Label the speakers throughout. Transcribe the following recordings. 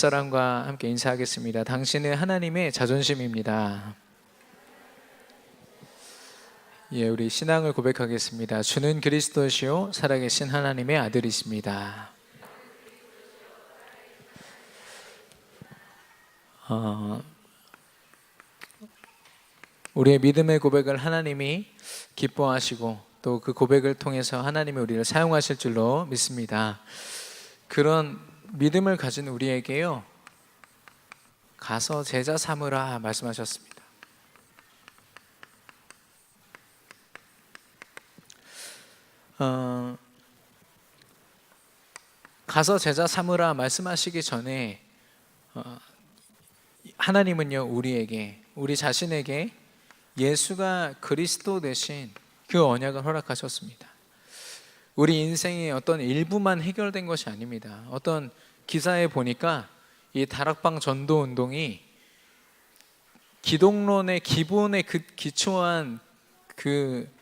Speaker 1: 옆사람과 함께 인사하겠습니다. 당신은 하나님의 자존심입니다. 우리 신앙을 고백하겠습니다. 주는 그리스도시요 살아계신 하나님의 아들이십니다. 우리의 믿음의 고백을 하나님이 기뻐하시고 또 그 고백을 통해서 하나님이 우리를 사용하실 줄로 믿습니다. 그런 믿음을 가진 우리에게요, 가서 제자 삼으라 말씀하셨습니다. 가서 제자 삼으라 말씀하시기 전에 하나님은요, 우리 자신에게 예수가 그리스도 되신 그 언약을 허락하셨습니다. 우리 인생의 어떤 일부만 해결된 것이 아닙니다. 어떤 기사에 보니까 이 다락방 전도 운동이 기독론의 기본에 기초한 그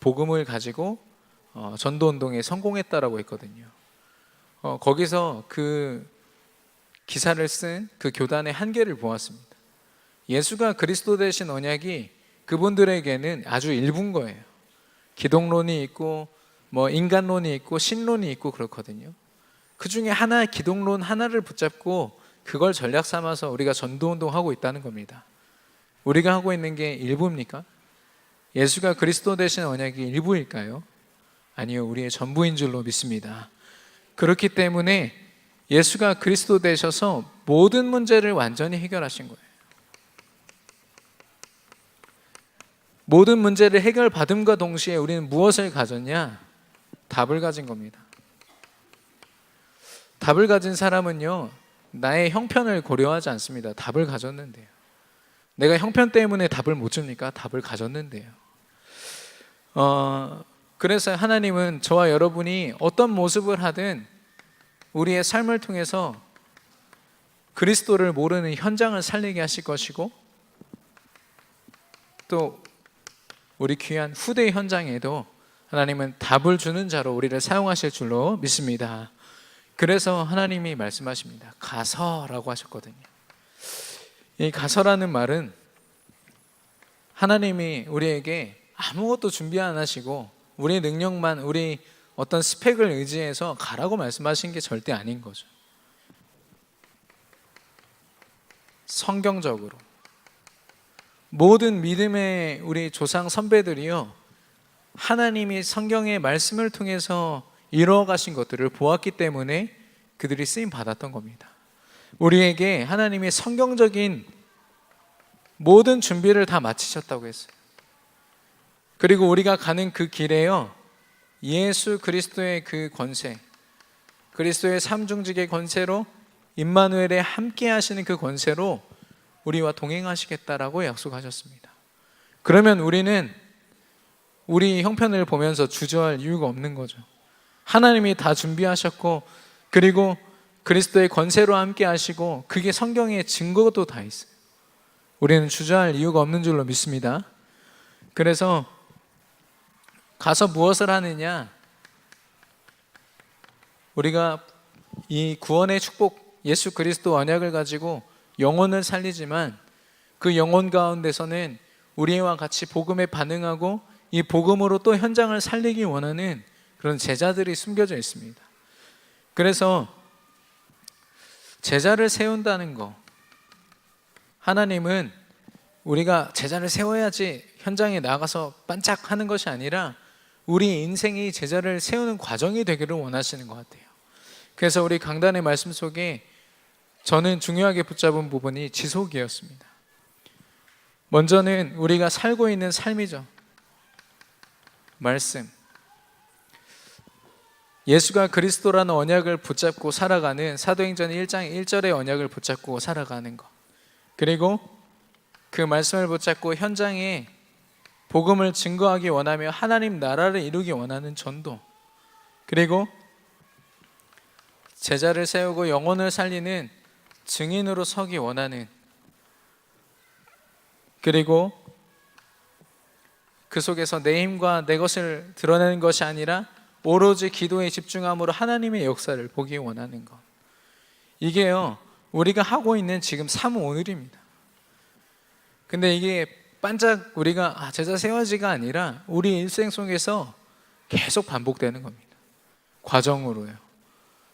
Speaker 1: 복음을 가지고 전도 운동에 성공했다라고 했거든요. 거기서 그 기사를 쓴 그 교단의 한계를 보았습니다. 예수가 그리스도 되신 언약이 그분들에게는 아주 일부인 거예요. 기독론이 있고 인간론이 있고 신론이 있고 그렇거든요. 그 중에 하나, 기독론 하나를 붙잡고 그걸 전략 삼아서 우리가 전도운동하고 있다는 겁니다. 우리가 하고 있는 게 일부입니까? 예수가 그리스도 되신 언약이 일부일까요? 아니요, 우리의 전부인 줄로 믿습니다. 그렇기 때문에 예수가 그리스도 되셔서 모든 문제를 완전히 해결하신 거예요. 모든 문제를 해결받음과 동시에 우리는 무엇을 가졌냐? 답을 가진 겁니다. 답을 가진 사람은요, 나의 형편을 고려하지 않습니다. 답을 가졌는데요. 내가 형편 때문에 답을 못 줍니까? 답을 가졌는데요. 그래서 하나님은 저와 여러분이 어떤 모습을 하든 우리의 삶을 통해서 그리스도를 모르는 현장을 살리게 하실 것이고, 또 우리 귀한 후대 현장에도 하나님은 답을 주는 자로 우리를 사용하실 줄로 믿습니다. 그래서 하나님이 말씀하십니다. 가서라고 하셨거든요. 이 가서라는 말은 하나님이 우리에게 아무것도 준비 안 하시고 우리의 능력만, 우리 어떤 스펙을 의지해서 가라고 말씀하신 게 절대 아닌 거죠. 성경적으로 모든 믿음의 우리 조상 선배들이요, 하나님이 성경의 말씀을 통해서 이루어 가신 것들을 보았기 때문에 그들이 쓰임 받았던 겁니다. 우리에게 하나님이 성경적인 모든 준비를 다 마치셨다고 했어요. 그리고 우리가 가는 그 길에요, 예수 그리스도의 그 권세, 그리스도의 삼중직의 권세로, 임마누엘의 함께 하시는 그 권세로 우리와 동행하시겠다라고 약속하셨습니다. 그러면 우리는 우리 형편을 보면서 주저할 이유가 없는 거죠. 하나님이 다 준비하셨고, 그리고 그리스도의 권세로 함께 하시고, 그게 성경의 증거도 다 있어요. 우리는 주저할 이유가 없는 줄로 믿습니다. 그래서 가서 무엇을 하느냐? 우리가 이 구원의 축복, 예수 그리스도 언약을 가지고 영혼을 살리지만, 그 영혼 가운데서는 우리와 같이 복음에 반응하고 이 복음으로 또 현장을 살리기 원하는 그런 제자들이 숨겨져 있습니다. 그래서 제자를 세운다는 거, 하나님은 우리가 제자를 세워야지 현장에 나가서 반짝하는 것이 아니라 우리 인생이 제자를 세우는 과정이 되기를 원하시는 것 같아요. 그래서 우리 강단의 말씀 속에 저는 중요하게 붙잡은 부분이 지속이었습니다. 먼저는 우리가 살고 있는 삶이죠. 말씀, 예수가 그리스도라는 언약을 붙잡고 살아가는, 사도행전 1장 1절의 언약을 붙잡고 살아가는 것, 그리고 그 말씀을 붙잡고 현장에 복음을 증거하기 원하며 하나님 나라를 이루기 원하는 전도, 그리고 제자를 세우고 영혼을 살리는 증인으로 서기 원하는, 그리고 그 속에서 내 힘과 내 것을 드러내는 것이 아니라 오로지 기도에 집중함으로 하나님의 역사를 보기 원하는 것, 이게요 우리가 하고 있는 지금 삶 오늘입니다. 근데 이게 반짝 우리가 제자 세워지가 아니라 우리 일생 속에서 계속 반복되는 겁니다. 과정으로요.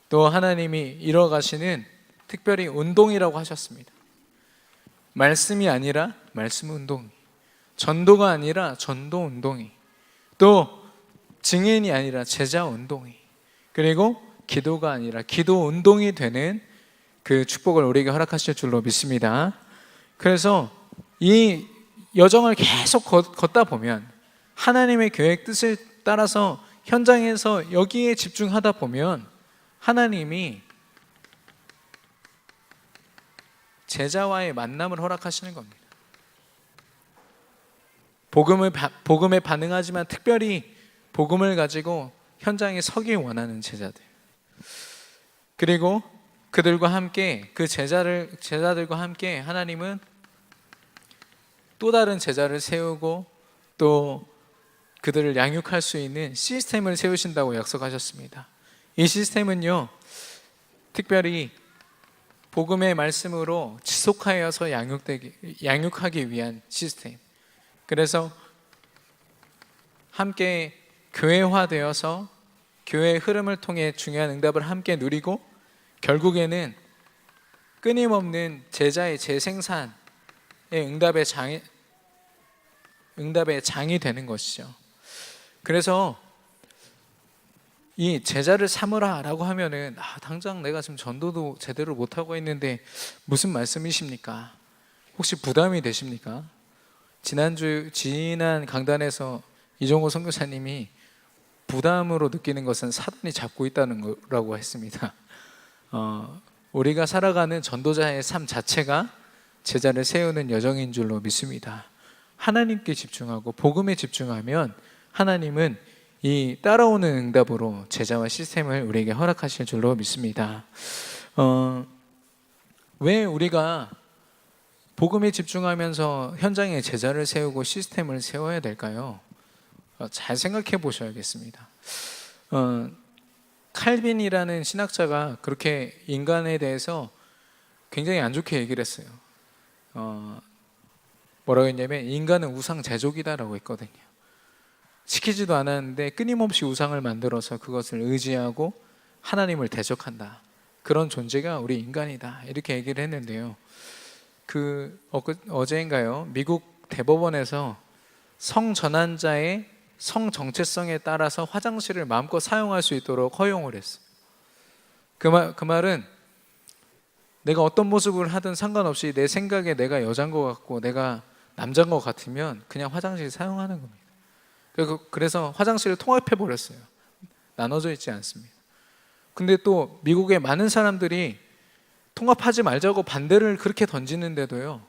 Speaker 1: 또 하나님이 이뤄가시는 특별히 운동이라고 하셨습니다. 말씀이 아니라 말씀 운동, 전도가 아니라 전도 운동이, 또 증인이 아니라 제자 운동이, 그리고 기도가 아니라 기도 운동이 되는 그 축복을 우리에게 허락하실 줄로 믿습니다. 그래서 이 여정을 계속 걷다 보면, 하나님의 계획 뜻을 따라서 현장에서 여기에 집중하다 보면 하나님이 제자와의 만남을 허락하시는 겁니다. 복음에 반응하지만 특별히 복음을 가지고 현장에 서기 원하는 제자들, 그리고 그들과 함께 그 제자들과 함께 하나님은 또 다른 제자를 세우고 또 그들을 양육할 수 있는 시스템을 세우신다고 약속하셨습니다. 이 시스템은요, 특별히 복음의 말씀으로 지속하여서 양육하기 위한 시스템. 그래서 함께 교회화되어서 교회의 흐름을 통해 중요한 응답을 함께 누리고, 결국에는 끊임없는 제자의 재생산의 응답의 장이 되는 것이죠. 그래서 이 제자를 삼으라 라고 하면은 당장 내가 지금 전도도 제대로 못하고 있는데 무슨 말씀이십니까? 혹시 부담이 되십니까? 지난 강단에서 이종호 선교사님이 부담으로 느끼는 것은 사단이 잡고 있다는 거라고 했습니다. 우리가 살아가는 전도자의 삶 자체가 제자를 세우는 여정인 줄로 믿습니다. 하나님께 집중하고 복음에 집중하면 하나님은 이 따라오는 응답으로 제자와 시스템을 우리에게 허락하실 줄로 믿습니다. 왜 우리가 복음에 집중하면서 현장에 제자를 세우고 시스템을 세워야 될까요? 잘 생각해 보셔야겠습니다. 칼빈이라는 신학자가 그렇게 인간에 대해서 굉장히 안 좋게 얘기를 했어요. 뭐라고 했냐면 인간은 우상 제조기다라고 했거든요. 시키지도 않았는데 끊임없이 우상을 만들어서 그것을 의지하고 하나님을 대적한다. 그런 존재가 우리 인간이다. 이렇게 얘기를 했는데요. 어제인가요? 미국 대법원에서 성전환자의 성 정체성에 따라서 화장실을 마음껏 사용할 수 있도록 허용을 했어요. 그 말은 내가 어떤 모습을 하든 상관없이 내 생각에 내가 여잔 것 같고 내가 남자인 것 같으면 그냥 화장실 사용하는 겁니다. 그래서 화장실을 통합해 버렸어요. 나눠져 있지 않습니다. 근데 또 미국의 많은 사람들이 통합하지 말자고 반대를 그렇게 던지는데도요,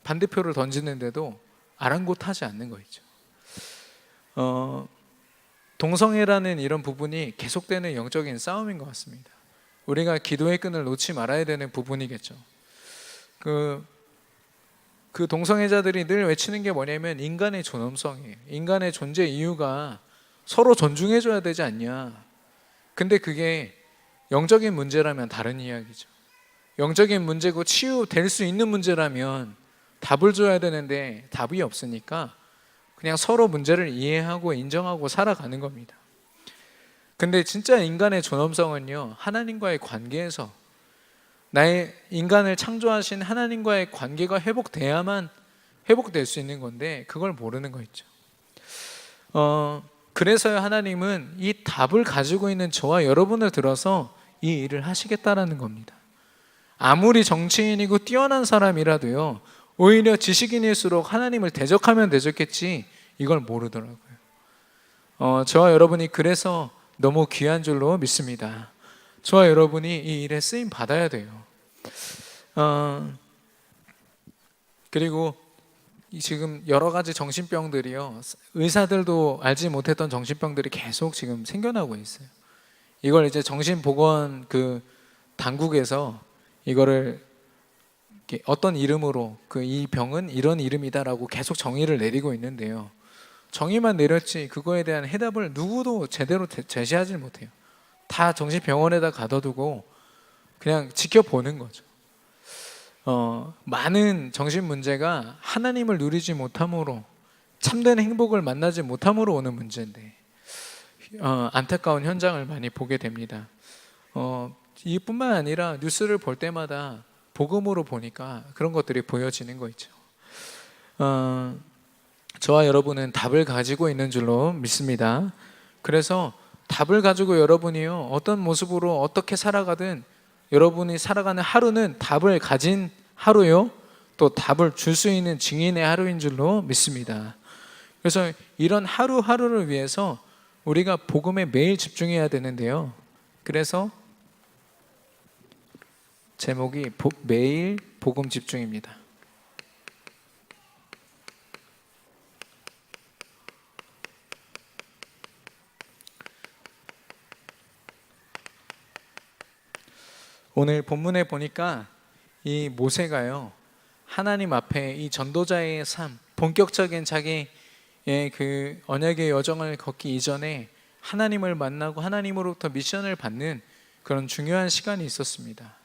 Speaker 1: 반대표를 던지는데도 아랑곳하지 않는 거 있죠. 동성애라는 이런 부분이 계속되는 영적인 싸움인 것 같습니다. 우리가 기도의 끈을 놓지 말아야 되는 부분이겠죠. 그 동성애자들이 늘 외치는 게 뭐냐면 인간의 존엄성이에요. 인간의 존재 이유가 서로 존중해줘야 되지 않냐. 근데 그게 영적인 문제라면 다른 이야기죠. 영적인 문제고 치유될 수 있는 문제라면 답을 줘야 되는데 답이 없으니까 그냥 서로 문제를 이해하고 인정하고 살아가는 겁니다. 근데 진짜 인간의 존엄성은요, 하나님과의 관계에서 나의 인간을 창조하신 하나님과의 관계가 회복돼야만 회복될 수 있는 건데 그걸 모르는 거 있죠. 그래서요, 하나님은 이 답을 가지고 있는 저와 여러분을 들어서 이 일을 하시겠다라는 겁니다. 아무리 정치인이고 뛰어난 사람이라도요, 오히려 지식인일수록 하나님을 대적하면 대적했지 이걸 모르더라고요. 저와 여러분이 그래서 너무 귀한 줄로 믿습니다. 저와 여러분이 이 일에 쓰임 받아야 돼요. 그리고 지금 여러 가지 정신병들이요, 의사들도 알지 못했던 정신병들이 계속 지금 생겨나고 있어요. 이걸 이제 정신보건 당국에서 이거를 어떤 이름으로 이 병은 이런 이름이다라고 계속 정의를 내리고 있는데요, 정의만 내렸지 그거에 대한 해답을 누구도 제대로 제시하지 못해요. 다 정신병원에다 가둬두고 그냥 지켜보는 거죠. 많은 정신 문제가 하나님을 누리지 못함으로, 참된 행복을 만나지 못함으로 오는 문제인데 안타까운 현장을 많이 보게 됩니다. 이뿐만 아니라 뉴스를 볼 때마다 복음으로 보니까 그런 것들이 보여지는 거 있죠. 저와 여러분은 답을 가지고 있는 줄로 믿습니다. 그래서 답을 가지고 여러분이요, 어떤 모습으로 어떻게 살아가든 여러분이 살아가는 하루는 답을 가진 하루요, 또 답을 줄 수 있는 증인의 하루인 줄로 믿습니다. 그래서 이런 하루하루를 위해서 우리가 복음에 매일 집중해야 되는데요. 그래서 제목이 매일 복음 집중입니다. 오늘 본문에 보니까 이 모세가요, 하나님 앞에 이 전도자의 삶, 본격적인 자기의 그 언약의 여정을 걷기 이전에 하나님을 만나고 하나님으로부터 미션을 받는 그런 중요한 시간이 있었습니다.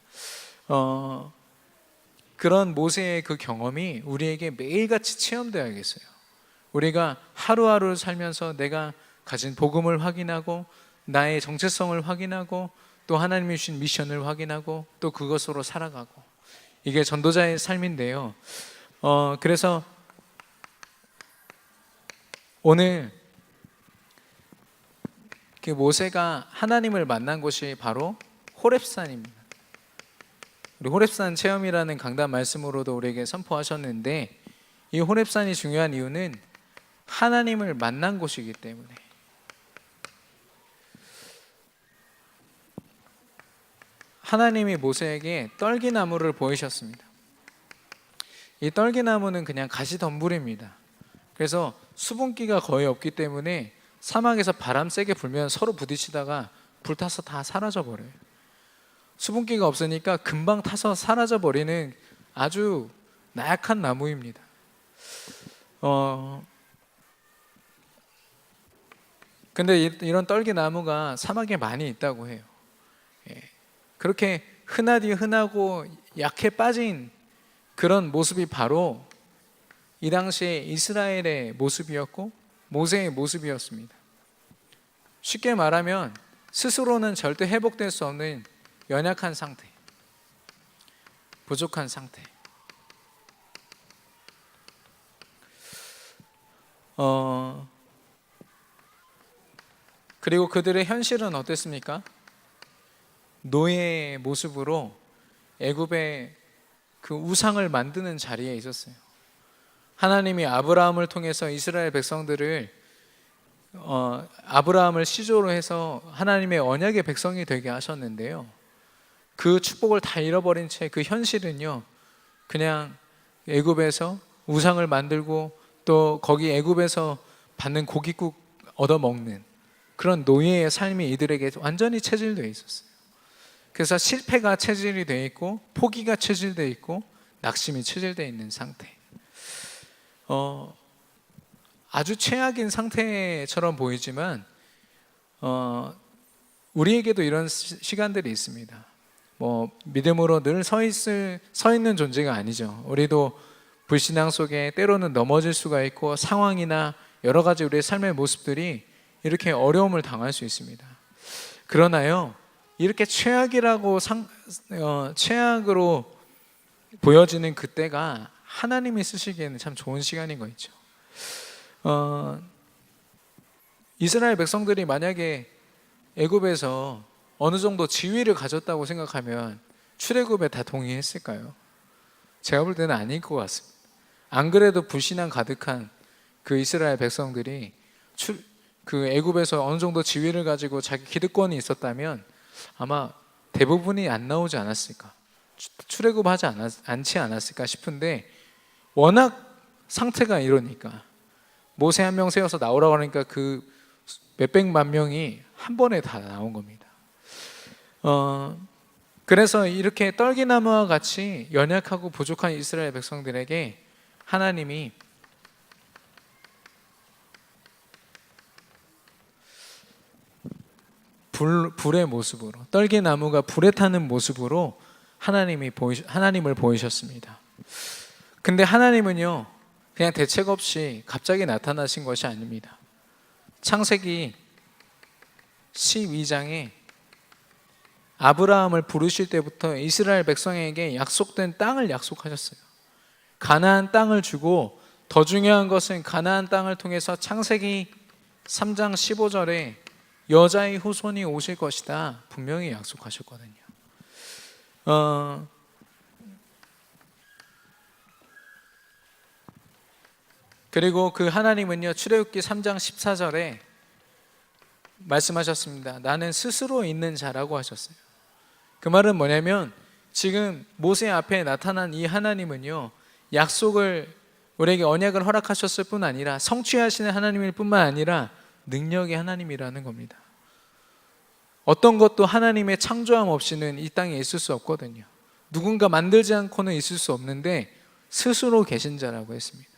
Speaker 1: 그런 모세의 그 경험이 우리에게 매일같이 체험되어야겠어요. 우리가 하루하루 살면서 내가 가진 복음을 확인하고 나의 정체성을 확인하고 또 하나님이 주신 미션을 확인하고 또 그것으로 살아가고, 이게 전도자의 삶인데요. 그래서 오늘 그 모세가 하나님을 만난 곳이 바로 호렙산입니다. 우리 호렙산 체험이라는 강단 말씀으로도 우리에게 선포하셨는데, 이 호렙산이 중요한 이유는 하나님을 만난 곳이기 때문에. 하나님이 모세에게 떨기나무를 보이셨습니다. 이 떨기나무는 그냥 가시덤불입니다. 그래서 수분기가 거의 없기 때문에 사막에서 바람 세게 불면 서로 부딪히다가 불타서 다 사라져 버려요. 수분기가 없으니까 금방 타서 사라져 버리는 아주 나약한 나무입니다. 근데 이런 떨기나무가 사막에 많이 있다고 해요. 그렇게 흔하디 흔하고 약해 빠진 그런 모습이 바로 이 당시에 이스라엘의 모습이었고 모세의 모습이었습니다. 쉽게 말하면 스스로는 절대 회복될 수 없는 연약한 상태, 부족한 상태. 그리고 그들의 현실은 어땠습니까? 노예의 모습으로 애굽의 그 우상을 만드는 자리에 있었어요. 하나님이 아브라함을 통해서 이스라엘 백성들을 아브라함을 시조로 해서 하나님의 언약의 백성이 되게 하셨는데요, 그 축복을 다 잃어버린 채 그 현실은요, 그냥 애굽에서 우상을 만들고 또 거기 애굽에서 받는 고깃국 얻어먹는 그런 노예의 삶이 이들에게 완전히 체질되어 있었어요. 그래서 실패가 체질이 되어 있고 포기가 체질되어 있고 낙심이 체질되어 있는 상태. 아주 최악인 상태처럼 보이지만 우리에게도 이런 시간들이 있습니다. 믿음으로 늘 서 있는 존재가 아니죠. 우리도 불신앙 속에 때로는 넘어질 수가 있고 상황이나 여러 가지 우리의 삶의 모습들이 이렇게 어려움을 당할 수 있습니다. 그러나요, 이렇게 최악이라고 최악으로 보여지는 그때가 하나님이 쓰시기에는 참 좋은 시간인 거 있죠. 이스라엘 백성들이 만약에 애굽에서 어느 정도 지위를 가졌다고 생각하면 출애굽에 다 동의했을까요? 제가 볼 때는 아닐 것 같습니다. 안 그래도 불신앙 가득한 그 이스라엘 백성들이 그 애굽에서 어느 정도 지위를 가지고 자기 기득권이 있었다면 아마 대부분이 안 나오지 않았을까, 출애굽하지 않지 않았을까 싶은데, 워낙 상태가 이러니까 모세 한 명 세워서 나오라고 하니까 그 몇백만 명이 한 번에 다 나온 겁니다. 그래서 이렇게 떨기나무와 같이 연약하고 부족한 이스라엘 백성들에게 하나님이 불의 모습으로, 떨기나무가 불에 타는 모습으로 하나님을 보이셨습니다. 근데 하나님은요, 그냥 대책 없이 갑자기 나타나신 것이 아닙니다. 창세기 12장에 아브라함을 부르실 때부터 이스라엘 백성에게 약속된 땅을 약속하셨어요. 가나안 땅을 주고, 더 중요한 것은 가나안 땅을 통해서 창세기 3장 15절에 여자의 후손이 오실 것이다 분명히 약속하셨거든요. 그리고 그 하나님은요, 출애굽기 3장 14절에 말씀하셨습니다. 나는 스스로 있는 자라고 하셨어요. 그 말은 뭐냐면, 지금 모세 앞에 나타난 이 하나님은요, 약속을, 우리에게 언약을 허락하셨을 뿐 아니라 성취하시는 하나님일 뿐만 아니라 능력의 하나님이라는 겁니다. 어떤 것도 하나님의 창조함 없이는 이 땅에 있을 수 없거든요. 누군가 만들지 않고는 있을 수 없는데 스스로 계신 자라고 했습니다.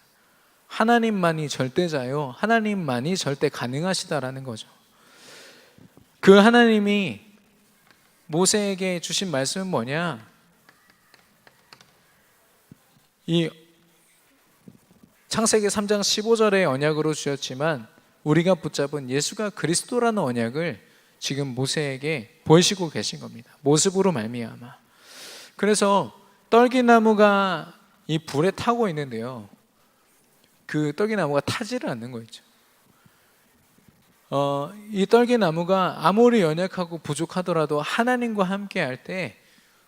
Speaker 1: 하나님만이 절대자요, 하나님만이 절대 가능하시다라는 거죠. 그 하나님이 모세에게 주신 말씀은 뭐냐? 이 창세기 3장 15절의 언약으로 주셨지만 우리가 붙잡은 예수가 그리스도라는 언약을 지금 모세에게 보이시고 계신 겁니다. 모습으로 말미암아. 그래서 떨기나무가 이 불에 타고 있는데요, 그 떨기나무가 타지를 않는 거 있죠. 이 떨기나무가 아무리 연약하고 부족하더라도 하나님과 함께 할 때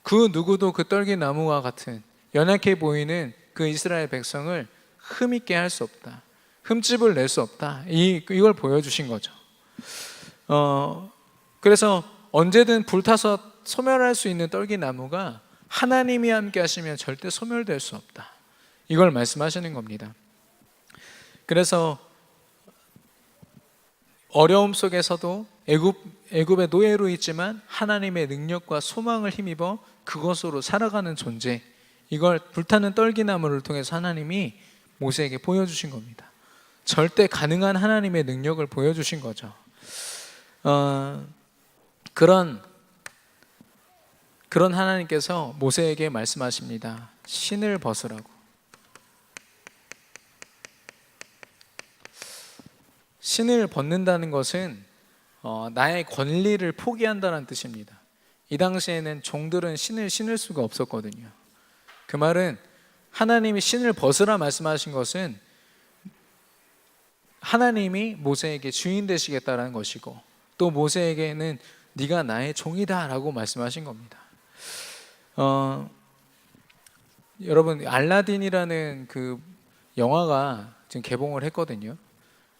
Speaker 1: 그 누구도 그 떨기나무와 같은 연약해 보이는 그 이스라엘 백성을 흠있게 할 수 없다, 흠집을 낼 수 없다, 이걸 보여주신 거죠. 그래서 언제든 불타서 소멸할 수 있는 떨기나무가 하나님이 함께 하시면 절대 소멸될 수 없다, 이걸 말씀하시는 겁니다. 그래서 어려움 속에서도 애굽의 노예로 있지만 하나님의 능력과 소망을 힘입어 그것으로 살아가는 존재, 이걸 불타는 떨기나무를 통해서 하나님이 모세에게 보여주신 겁니다. 절대 가능한 하나님의 능력을 보여주신 거죠. 그런 하나님께서 모세에게 말씀하십니다. 신을 벗으라고. 신을 벗는다는 것은 나의 권리를 포기한다는 뜻입니다. 이 당시에는 종들은 신을 신을 수가 없었거든요. 그 말은 하나님이 신을 벗으라 말씀하신 것은 하나님이 모세에게 주인 되시겠다라는 것이고, 또 모세에게는 네가 나의 종이다 라고 말씀하신 겁니다. 여러분, 알라딘이라는 그 영화가 지금 개봉을 했거든요.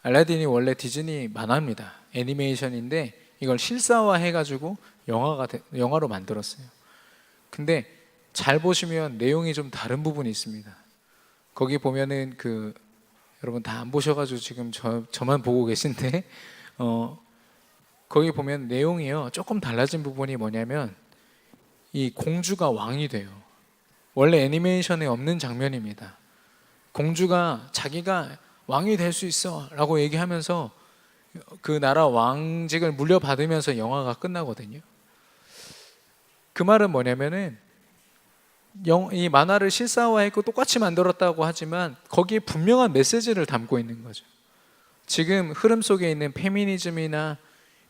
Speaker 1: 알라딘이 원래 디즈니 만화입니다. 애니메이션인데 이걸 실사화 해가지고 영화로 만들었어요. 근데 잘 보시면 내용이 좀 다른 부분이 있습니다. 거기 보면은 여러분 다 안 보셔가지고 지금 저만 보고 계신데 거기 보면 내용이요, 조금 달라진 부분이 뭐냐면 이 공주가 왕이 돼요. 원래 애니메이션에 없는 장면입니다. 공주가 자기가 왕이 될 수 있어 라고 얘기하면서 그 나라 왕직을 물려받으면서 영화가 끝나거든요. 그 말은 뭐냐면은 이 만화를 실사화했고 똑같이 만들었다고 하지만 거기에 분명한 메시지를 담고 있는 거죠. 지금 흐름 속에 있는 페미니즘이나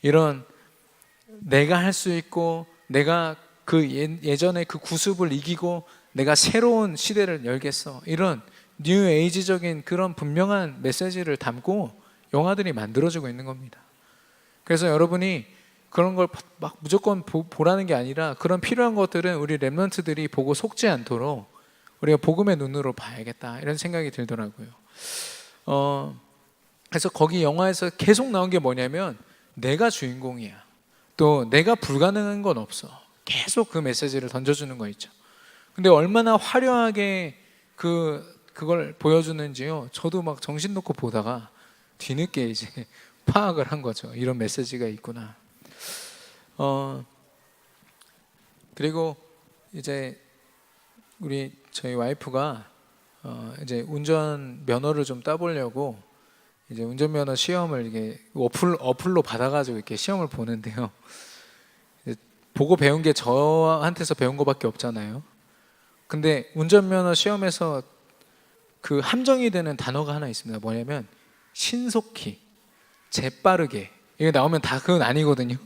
Speaker 1: 이런 내가 할 수 있고, 내가 그 예전에 그 구습을 이기고 내가 새로운 시대를 열겠어, 이런 뉴 에이지적인 그런 분명한 메시지를 담고 영화들이 만들어지고 있는 겁니다. 그래서 여러분이 그런 걸 막 무조건 보라는 게 아니라 그런 필요한 것들은 우리 렘넌트들이 보고 속지 않도록 우리가 복음의 눈으로 봐야겠다, 이런 생각이 들더라고요. 그래서 거기 영화에서 계속 나온 게 뭐냐면 내가 주인공이야, 또 내가 불가능한 건 없어, 계속 그 메시지를 던져주는 거 있죠. 근데 얼마나 화려하게 그걸 보여주는지요, 저도 막 정신 놓고 보다가 뒤늦게 이제 파악을 한 거죠. 이런 메시지가 있구나. 그리고 이제 저희 와이프가 이제 운전 면허를 좀 따보려고 이제 운전면허 시험을 이게 어플로 받아가지고 이렇게 시험을 보는데요. 보고 배운 게 저한테서 배운 거밖에 없잖아요. 근데 운전면허 시험에서 그 함정이 되는 단어가 하나 있습니다. 뭐냐면 신속히, 재빠르게. 이게 나오면 다 그건 아니거든요.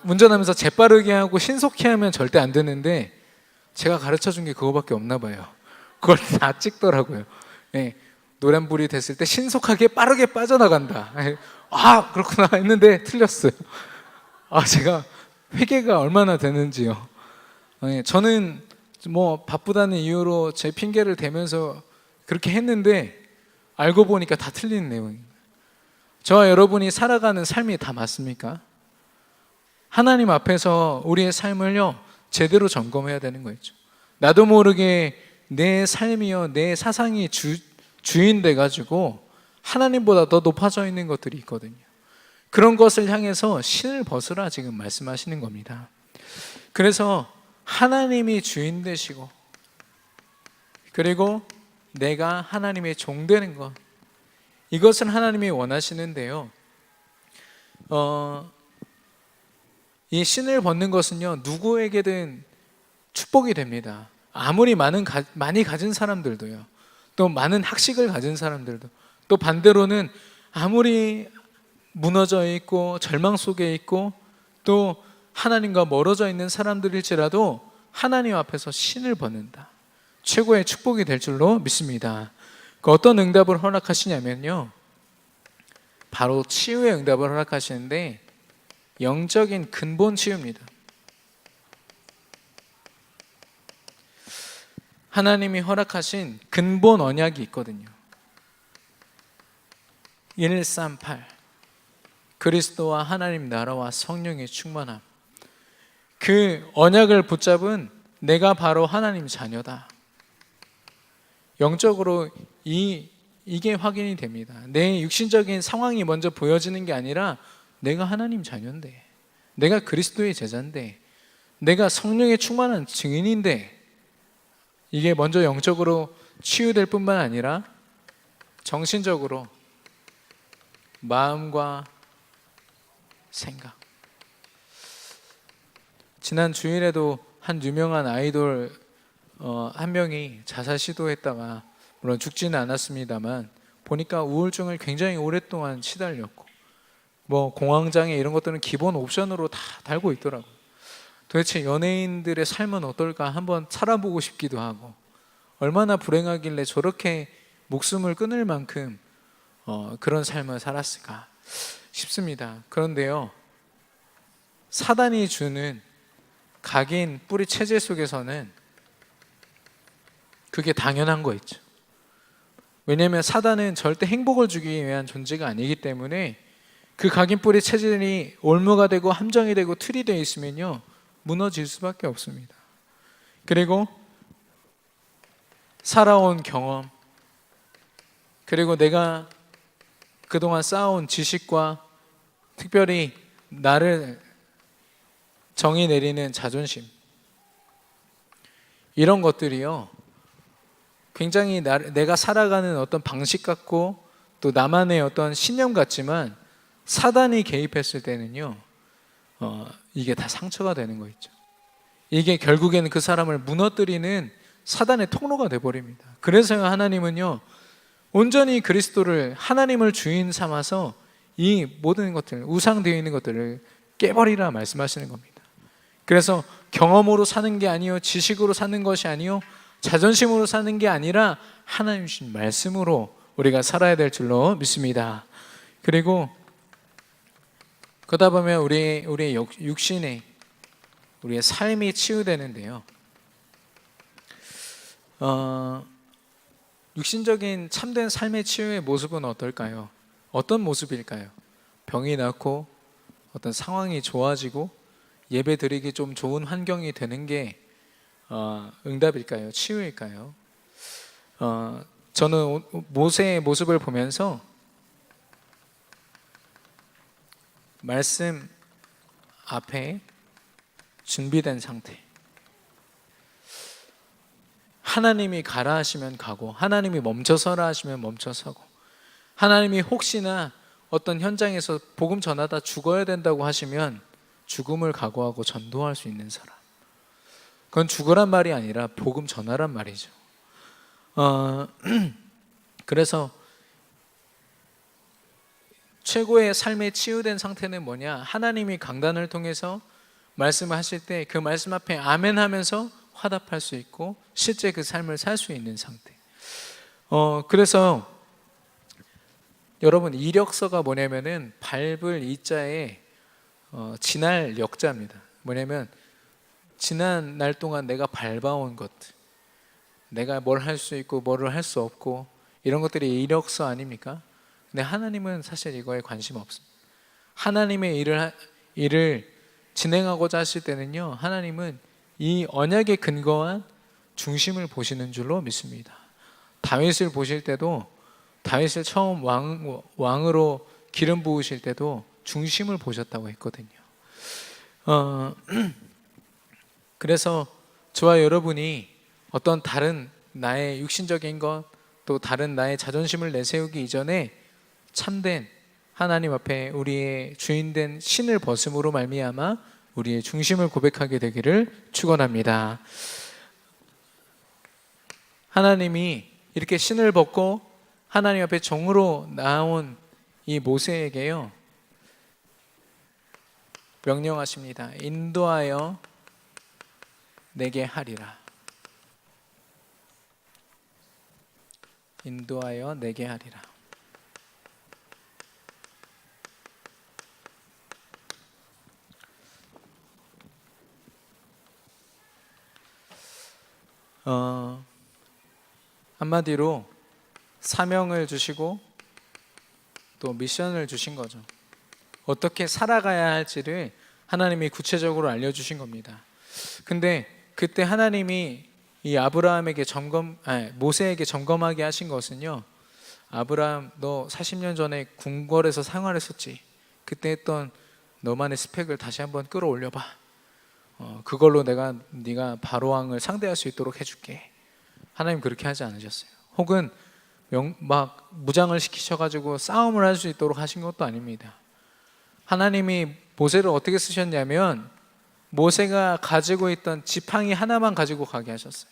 Speaker 1: 운전하면서 재빠르게 하고 신속히 하면 절대 안 되는데 제가 가르쳐 준 게 그거밖에 없나 봐요. 그걸 다 찍더라고요. 네, 노란불이 됐을 때 신속하게 빠르게 빠져나간다. 그렇구나 했는데 틀렸어요. 제가 회개가 얼마나 되는지요. 네, 저는 뭐 바쁘다는 이유로 제 핑계를 대면서 그렇게 했는데 알고 보니까 다 틀린 내용입니다. 저와 여러분이 살아가는 삶이 다 맞습니까? 하나님 앞에서 우리의 삶을요 제대로 점검해야 되는 거죠. 나도 모르게 내 삶이요 내 사상이 주인 돼가지고 하나님보다 더 높아져 있는 것들이 있거든요. 그런 것을 향해서 신을 벗으라 지금 말씀하시는 겁니다. 그래서 하나님이 주인 되시고 그리고 내가 하나님의 종 되는 것, 이것을 하나님이 원하시는데요. 이 신을 벗는 것은요 누구에게든 축복이 됩니다. 아무리 많이 가진 사람들도요, 또 많은 학식을 가진 사람들도, 또 반대로는 아무리 무너져 있고 절망 속에 있고 또 하나님과 멀어져 있는 사람들일지라도 하나님 앞에서 신을 벗는다, 최고의 축복이 될 줄로 믿습니다. 어떤 응답을 허락하시냐면요, 바로 치유의 응답을 허락하시는데 영적인 근본 치유입니다. 하나님이 허락하신 근본 언약이 있거든요. 138 그리스도와 하나님 나라와 성령의 충만함. 그 언약을 붙잡은 내가 바로 하나님 자녀다. 영적으로 이게 확인이 됩니다. 내 육신적인 상황이 먼저 보여지는 게 아니라 내가 하나님 자녀인데, 내가 그리스도의 제자인데, 내가 성령의 충만한 증인인데, 이게 먼저 영적으로 치유될 뿐만 아니라 정신적으로 마음과 생각. 지난 주일에도 한 유명한 아이돌 한 명이 자살 시도했다가 물론 죽지는 않았습니다만 보니까 우울증을 굉장히 오랫동안 시달렸고 뭐 공황장애 이런 것들은 기본 옵션으로 다 달고 있더라고요. 도대체 연예인들의 삶은 어떨까 한번 살아보고 싶기도 하고, 얼마나 불행하길래 저렇게 목숨을 끊을 만큼 그런 삶을 살았을까 싶습니다. 그런데요, 사단이 주는 각인 뿌리 체제 속에서는 그게 당연한 거 있죠. 왜냐하면 사단은 절대 행복을 주기 위한 존재가 아니기 때문에 그 각인 뿌리 체질이 올무가 되고 함정이 되고 틀이 되어 있으면요 무너질 수밖에 없습니다. 그리고 살아온 경험, 그리고 내가 그동안 쌓아온 지식과 특별히 나를 정의 내리는 자존심, 이런 것들이요 굉장히 내가 살아가는 어떤 방식 같고 또 나만의 어떤 신념 같지만 사단이 개입했을 때는요 이게 다 상처가 되는 거 있죠. 이게 결국에는 그 사람을 무너뜨리는 사단의 통로가 되어버립니다. 그래서 하나님은요 온전히 그리스도를 하나님을 주인 삼아서 이 모든 것들, 우상되어 있는 것들을 깨버리라 말씀하시는 겁니다. 그래서 경험으로 사는 게 아니요, 지식으로 사는 것이 아니요, 자존심으로 사는 게 아니라 하나님 주신 말씀으로 우리가 살아야 될 줄로 믿습니다. 그리고 그러다 보면 우리의 육신에 우리의 삶이 치유되는데요, 육신적인 참된 삶의 치유의 모습은 어떨까요? 어떤 모습일까요? 병이 낫고 어떤 상황이 좋아지고 예배 드리기 좀 좋은 환경이 되는 게 응답일까요? 치유일까요? 저는 모세의 모습을 보면서 말씀 앞에 준비된 상태, 하나님이 가라 하시면 가고 하나님이 멈춰서라 하시면 멈춰서고, 하나님이 혹시나 어떤 현장에서 복음 전하다 죽어야 된다고 하시면 죽음을 각오하고 전도할 수 있는 사람. 그건 죽으란 말이 아니라 복음 전하란 말이죠. 그래서 최고의 삶에 치유된 상태는 뭐냐? 하나님이 강단을 통해서 말씀을 하실 때 그 말씀 앞에 아멘 하면서 화답할 수 있고 실제 그 삶을 살 수 있는 상태. 그래서 여러분, 이력서가 뭐냐면은 밟을 이자에 지날 역자입니다. 뭐냐면 지난 날 동안 내가 밟아온 것들, 내가 뭘 할 수 있고 뭐를 할 수 없고 이런 것들이 이력서 아닙니까? 근데 하나님은 사실 이거에 관심 없습니다. 하나님의 일을 진행하고자 하실 때는요, 하나님은 이 언약에 근거한 중심을 보시는 줄로 믿습니다. 다윗을 보실 때도, 다윗을 처음 왕으로 기름 부으실 때도 중심을 보셨다고 했거든요. 그래서 저와 여러분이 어떤 다른 나의 육신적인 것, 또 다른 나의 자존심을 내세우기 이전에 참된 하나님 앞에 우리의 주인된 신을 벗음으로 말미암아 우리의 중심을 고백하게 되기를 축원합니다. 하나님이 이렇게 신을 벗고 하나님 앞에 종으로 나온 이 모세에게요, 명령하십니다. 인도하여 내게 하리라. 인도하여 내게 하리라. 한마디로 사명을 주시고 또 미션을 주신 거죠. 어떻게 살아가야 할지를 하나님이 구체적으로 알려주신 겁니다. 근데 그때 하나님이 이 아브라함에게 모세에게 점검하게 하신 것은요, 아브라함, 너 40년 전에 궁궐에서 생활했었지. 그때 했던 너만의 스펙을 다시 한번 끌어올려봐. 그걸로 네가 바로왕을 상대할 수 있도록 해줄게. 하나님 그렇게 하지 않으셨어요. 혹은 막 무장을 시키셔가지고 싸움을 할 수 있도록 하신 것도 아닙니다. 하나님이 모세를 어떻게 쓰셨냐면 모세가 가지고 있던 지팡이 하나만 가지고 가게 하셨어요.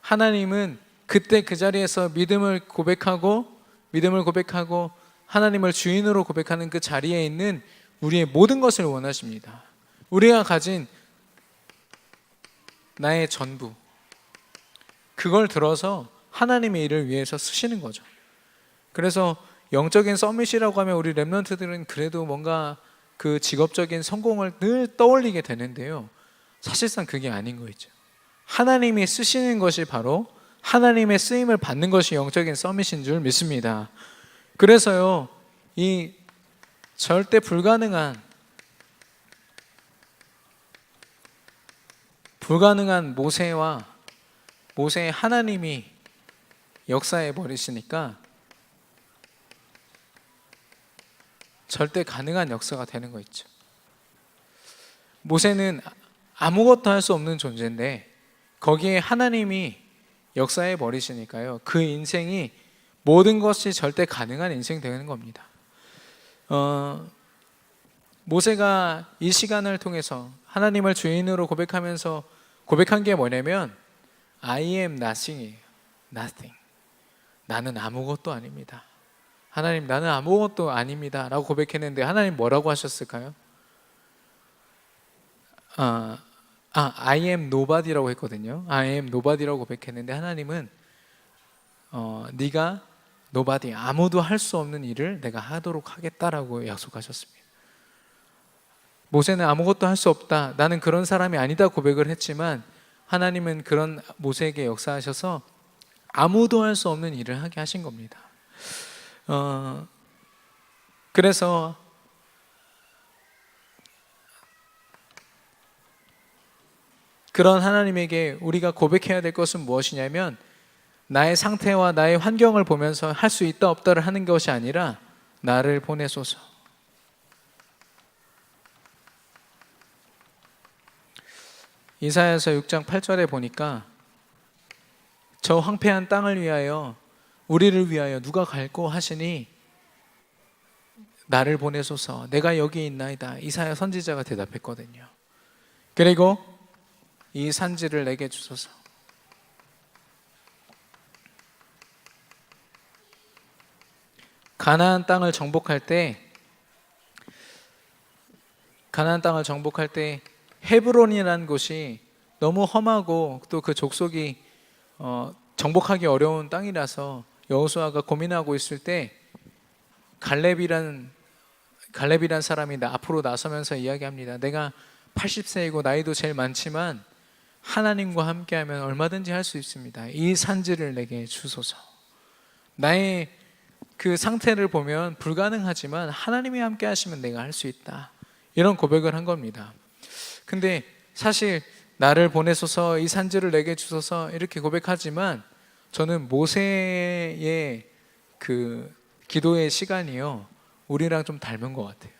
Speaker 1: 하나님은 그때 그 자리에서 믿음을 고백하고 하나님을 주인으로 고백하는 그 자리에 있는 우리의 모든 것을 원하십니다. 우리가 가진 나의 전부, 그걸 들어서 하나님의 일을 위해서 쓰시는 거죠. 그래서 영적인 서밋이라고 하면 우리 렘넌트들은 그래도 뭔가 그 직업적인 성공을 늘 떠올리게 되는데요, 사실상 그게 아닌 거 있죠. 하나님이 쓰시는 것이 바로 하나님의 쓰임을 받는 것이 영적인 서밋인 줄 믿습니다. 그래서요, 이 절대 불가능한 모세의 하나님이 역사해 버리시니까 절대 가능한 역사가 되는 거 있죠. 모세는 아무것도 할 수 없는 존재인데 거기에 하나님이 역사해 버리시니까요, 그 인생이 모든 것이 절대 가능한 인생 되는 겁니다. 모세가 이 시간을 통해서 하나님을 주인으로 고백한 게 뭐냐면 I am nothing이에요. Nothing. 나는 아무것도 아닙니다. 하나님, 나는 아무것도 아닙니다 라고 고백했는데 하나님 뭐라고 하셨을까요? I am nobody라고 했거든요. I am nobody라고 고백했는데 하나님은 네가 nobody, 아무도 할 수 없는 일을 내가 하도록 하겠다라고 약속하셨습니다. 모세는 아무것도 할 수 없다, 나는 그런 사람이 아니다 고백을 했지만 하나님은 그런 모세에게 역사하셔서 아무도 할 수 없는 일을 하게 하신 겁니다. 그래서 그런 하나님에게 우리가 고백해야 될 것은 무엇이냐면 나의 상태와 나의 환경을 보면서 할 수 있다 없다를 하는 것이 아니라 나를 보내소서. 이사야서 6장 8절에 보니까 저 황폐한 땅을 위하여 우리를 위하여 누가 갈고 하시니 나를 보내소서, 내가 여기 있나이다. 이사야 선지자가 대답했거든요. 그리고 이 산지를 내게 주소서. 가나안 땅을 정복할 때 헤브론이라는 곳이 너무 험하고 또 그 족속이 정복하기 어려운 땅이라서 여호수아가 고민하고 있을 때 갈렙이란 사람이 앞으로 나서면서 이야기합니다. 내가 80세이고 나이도 제일 많지만 하나님과 함께하면 얼마든지 할 수 있습니다. 이 산지를 내게 주소서. 나의 그 상태를 보면 불가능하지만 하나님이 함께 하시면 내가 할 수 있다. 이런 고백을 한 겁니다. 근데 사실 나를 보내소서, 이 산지를 내게 주소서 이렇게 고백하지만 저는 모세의 그 기도의 시간이요, 우리랑 좀 닮은 것 같아요.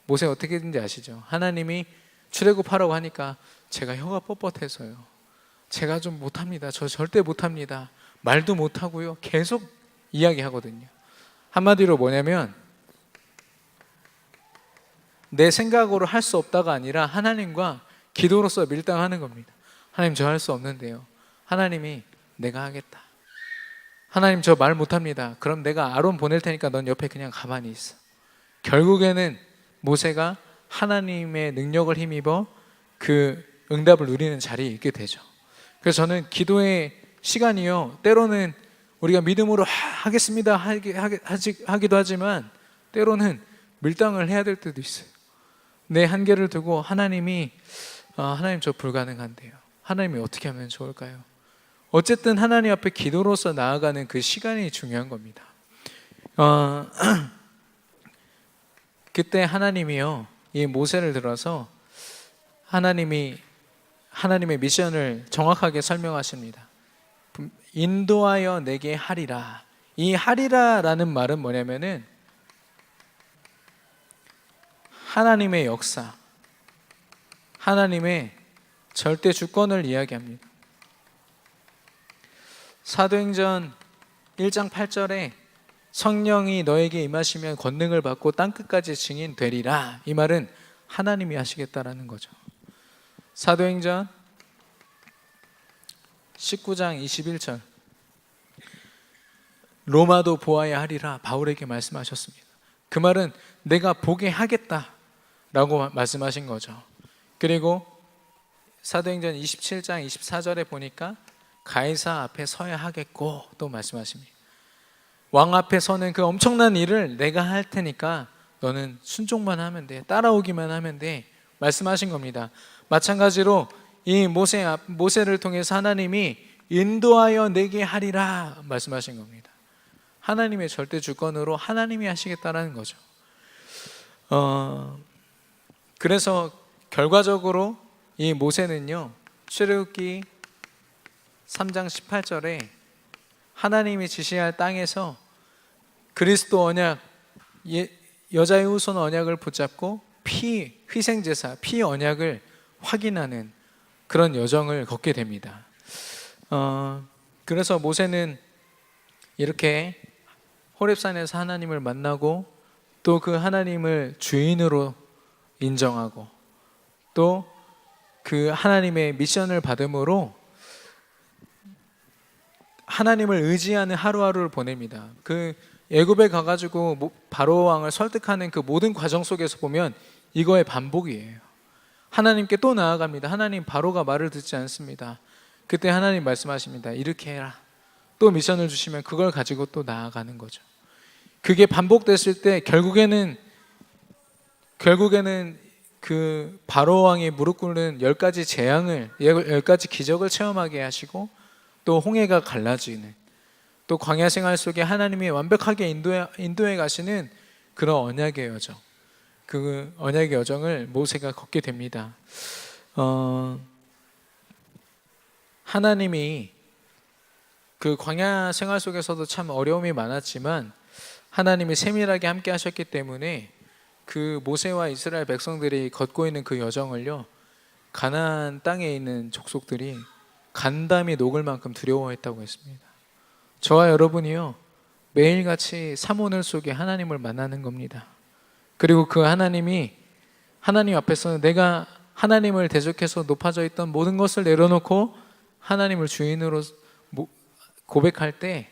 Speaker 1: 모세 어떻게 했는지 아시죠? 하나님이 출애굽하라고 하니까 제가 혀가 뻣뻣해서요, 제가 좀 못합니다. 저 절대 못합니다. 말도 못하고요. 계속 이야기하거든요. 한마디로 뭐냐면 내 생각으로 할 수 없다가 아니라 하나님과 기도로서 밀당하는 겁니다. 하나님, 저 할 수 없는데요. 하나님이 내가 하겠다. 하나님, 저 말 못합니다. 그럼 내가 아론 보낼 테니까 넌 옆에 그냥 가만히 있어. 결국에는 모세가 하나님의 능력을 힘입어 그 응답을 누리는 자리에 있게 되죠. 그래서 저는 기도의 시간이요, 때로는 우리가 믿음으로 하겠습니다 하기도 하지만 때로는 밀당을 해야 될 때도 있어요. 내 한계를 두고 하나님 저 불가능한데요. 하나님이 어떻게 하면 좋을까요? 어쨌든 하나님 앞에 기도로서 나아가는 그 시간이 중요한 겁니다. 그때 하나님이요, 이 모세를 들어서 하나님의 미션을 정확하게 설명하십니다. 인도하여 내게 하리라. 이 하리라라는 말은 뭐냐면은 하나님의 역사, 하나님의 절대 주권을 이야기합니다. 사도행전 1장 8절에 성령이 너에게 임하시면 권능을 받고 땅끝까지 증인 되리라. 이 말은 하나님이 하시겠다라는 거죠. 사도행전 19장 21절, 로마도 보아야 하리라 바울에게 말씀하셨습니다. 그 말은 내가 보게 하겠다라고 말씀하신 거죠. 그리고 사도행전 27장 24절에 보니까 가이사 앞에 서야 하겠고 또 말씀하십니다. 왕 앞에 서는 그 엄청난 일을 내가 할 테니까 너는 순종만 하면 돼, 따라오기만 하면 돼 말씀하신 겁니다. 마찬가지로 이 모세를 통해서 하나님이 인도하여 내게 하리라 말씀하신 겁니다. 하나님의 절대 주권으로 하나님이 하시겠다라는 거죠. 그래서 결과적으로 이 모세는요, 출애굽기 3장 18절에 하나님이 지시할 땅에서 그리스도 언약, 여자의 후손 언약을 붙잡고 희생제사, 피 언약을 확인하는 그런 여정을 걷게 됩니다. 그래서 모세는 이렇게 호렙산에서 하나님을 만나고 또 그 하나님을 주인으로 인정하고 또 그 하나님의 미션을 받음으로 하나님을 의지하는 하루하루를 보냅니다. 그 애굽에 가가지고 바로 왕을 설득하는 그 모든 과정 속에서 보면 이거의 반복이에요. 하나님께 또 나아갑니다. 하나님, 바로가 말을 듣지 않습니다. 그때 하나님 말씀하십니다. 이렇게 해라. 또 미션을 주시면 그걸 가지고 또 나아가는 거죠. 그게 반복됐을 때 결국에는 그 바로 왕이 무릎 꿇는 10가지 기적을 체험하게 하시고 또 홍해가 갈라지는, 또 광야 생활 속에 하나님이 완벽하게 인도해 가시는 그런 언약의 여정, 그 언약의 여정을 모세가 걷게 됩니다. 하나님이 그 광야 생활 속에서도 참 어려움이 많았지만 하나님이 세밀하게 함께 하셨기 때문에 그 모세와 이스라엘 백성들이 걷고 있는 그 여정을요, 가나안 땅에 있는 족속들이 간담이 녹을 만큼 두려워했다고 했습니다. 저와 여러분이요, 매일같이 사모늘 속에 하나님을 만나는 겁니다. 그리고 그 하나님이 하나님 앞에서 내가 하나님을 대적해서 높아져 있던 모든 것을 내려놓고 하나님을 주인으로 고백할 때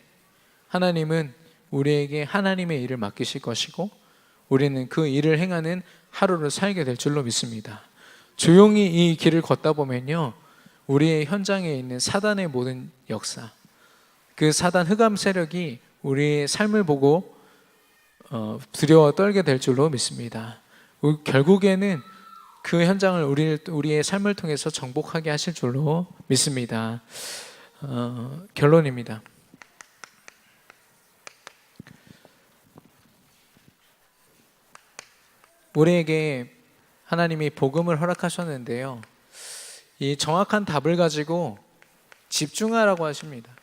Speaker 1: 하나님은 우리에게 하나님의 일을 맡기실 것이고 우리는 그 일을 행하는 하루를 살게 될 줄로 믿습니다. 조용히 이 길을 걷다 보면요, 우리의 현장에 있는 사단의 모든 역사, 그 사단 흑암 세력이 우리의 삶을 보고 두려워 떨게 될 줄로 믿습니다. 결국에는 그 현장을 우리의 삶을 통해서 정복하게 하실 줄로 믿습니다. 결론입니다. 우리에게 하나님이 복음을 허락하셨는데요, 이 정확한 답을 가지고 집중하라고 하십니다.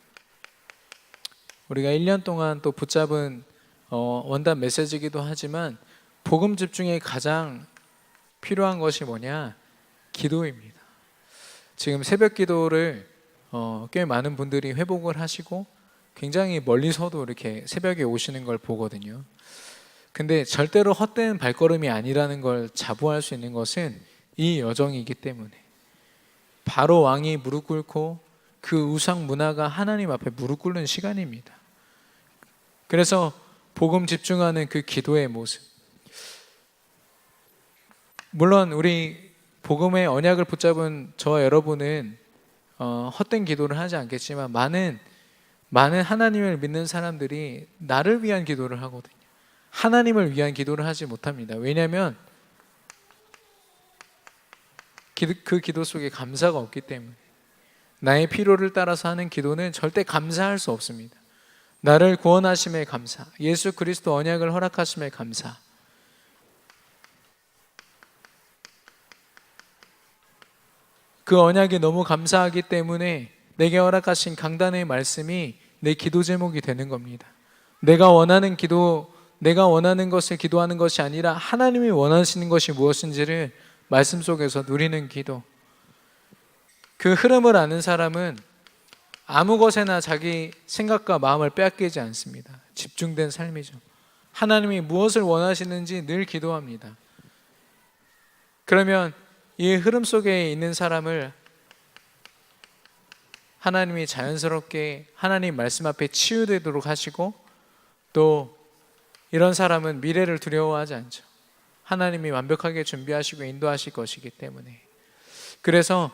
Speaker 1: 우리가 1년 동안 또 붙잡은 원단 메시지이기도 하지만 복음 집중에 가장 필요한 것이 뭐냐? 기도입니다. 지금 새벽 기도를 꽤 많은 분들이 회복을 하시고 굉장히 멀리서도 이렇게 새벽에 오시는 걸 보거든요. 근데 절대로 헛된 발걸음이 아니라는 걸 자부할 수 있는 것은 이 여정이기 때문에 바로 왕이 무릎 꿇고 그 우상 문화가 하나님 앞에 무릎 꿇는 시간입니다. 그래서 복음 집중하는 그 기도의 모습, 물론 우리 복음의 언약을 붙잡은 저와 여러분은 헛된 기도를 하지 않겠지만 많은 하나님을 믿는 사람들이 나를 위한 기도를 하거든요. 하나님을 위한 기도를 하지 못합니다. 왜냐하면 그 기도 속에 감사가 없기 때문에. 나의 필요를 따라서 하는 기도는 절대 감사할 수 없습니다. 나를 구원하심에 감사, 예수 그리스도 언약을 허락하심에 감사, 그 언약이 너무 감사하기 때문에 내게 허락하신 강단의 말씀이 내 기도 제목이 되는 겁니다. 내가 원하는 것을 기도하는 것이 아니라 하나님이 원하시는 것이 무엇인지를 말씀 속에서 누리는 기도. 그 흐름을 아는 사람은 아무 것에나 자기 생각과 마음을 빼앗기지 않습니다. 집중된 삶이죠. 하나님이 무엇을 원하시는지 늘 기도합니다. 그러면 이 흐름 속에 있는 사람을 하나님이 자연스럽게 하나님 말씀 앞에 치유되도록 하시고, 또 이런 사람은 미래를 두려워하지 않죠. 하나님이 완벽하게 준비하시고 인도하실 것이기 때문에. 그래서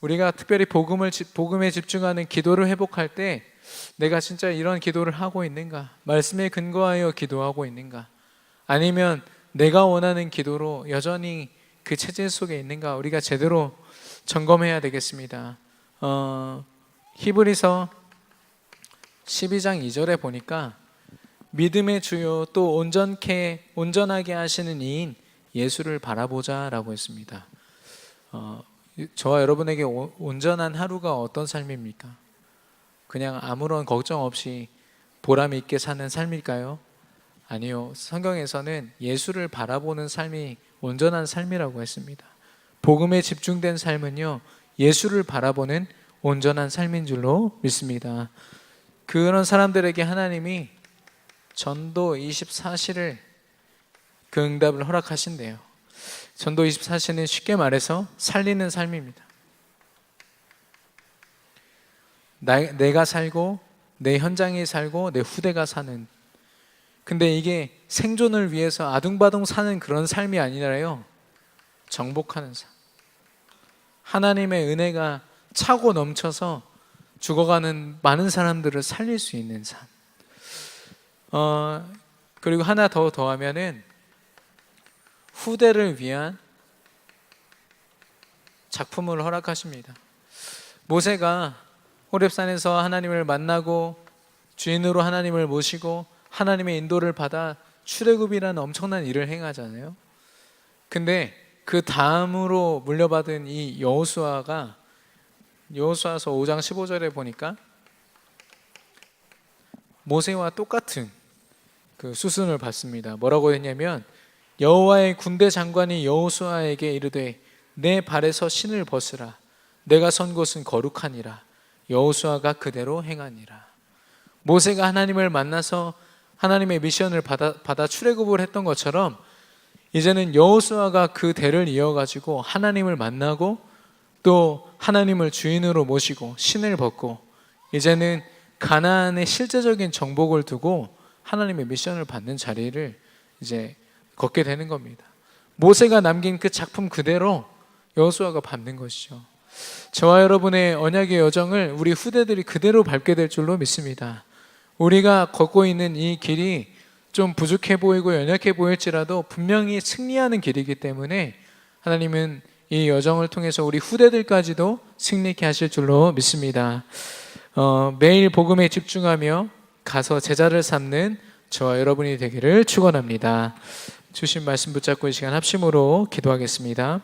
Speaker 1: 우리가 특별히 복음에 집중하는 기도를 회복할 때 내가 진짜 이런 기도를 하고 있는가? 말씀에 근거하여 기도하고 있는가? 아니면 내가 원하는 기도로 여전히 그 체질 속에 있는가? 우리가 제대로 점검해야 되겠습니다. 히브리서 12장 2절에 보니까 믿음의 주요 또 온전하게 하시는 이인 예수를 바라보자 라고 했습니다. 저와 여러분에게 온전한 하루가 어떤 삶입니까? 그냥 아무런 걱정 없이 보람 있게 사는 삶일까요? 아니요. 성경에서는 예수를 바라보는 삶이 온전한 삶이라고 했습니다. 복음에 집중된 삶은요, 예수를 바라보는 온전한 삶인 줄로 믿습니다. 그런 사람들에게 하나님이 전도 24시를 그 응답을 허락하신대요. 전도 24시는 쉽게 말해서 살리는 삶입니다. 내가 살고 내 현장이 살고 내 후대가 사는. 근데 이게 생존을 위해서 아둥바둥 사는 그런 삶이 아니라요, 정복하는 삶. 하나님의 은혜가 차고 넘쳐서 죽어가는 많은 사람들을 살릴 수 있는 삶. 그리고 하나 더 더하면은 후대를 위한 작품을 허락하십니다. 모세가 호렙산에서 하나님을 만나고 주인으로 하나님을 모시고 하나님의 인도를 받아 출애굽이라는 엄청난 일을 행하잖아요. 근데 그 다음으로 물려받은 이 여호수아서 5장 15절에 보니까 모세와 똑같은 그 수순을 받습니다. 뭐라고 했냐면, 여호와의 군대 장관이 여호수아에게 이르되 내 발에서 신을 벗으라. 내가 선 곳은 거룩하니라. 여호수아가 그대로 행하니라. 모세가 하나님을 만나서 하나님의 미션을 받아 출애굽을 했던 것처럼 이제는 여호수아가 그 대를 이어가지고 하나님을 만나고 또 하나님을 주인으로 모시고 신을 벗고 이제는 가나안의 실제적인 정복을 두고 하나님의 미션을 받는 자리를 이제 걷게 되는 겁니다. 모세가 남긴 그 작품 그대로 여호수아가 밟는 것이죠. 저와 여러분의 언약의 여정을 우리 후대들이 그대로 밟게 될 줄로 믿습니다. 우리가 걷고 있는 이 길이 좀 부족해 보이고 연약해 보일지라도 분명히 승리하는 길이기 때문에 하나님은 이 여정을 통해서 우리 후대들까지도 승리케 하실 줄로 믿습니다. 매일 복음에 집중하며 가서 제자를 삼는 저와 여러분이 되기를 축원합니다. 주신 말씀 붙잡고 이 시간 합심으로 기도하겠습니다.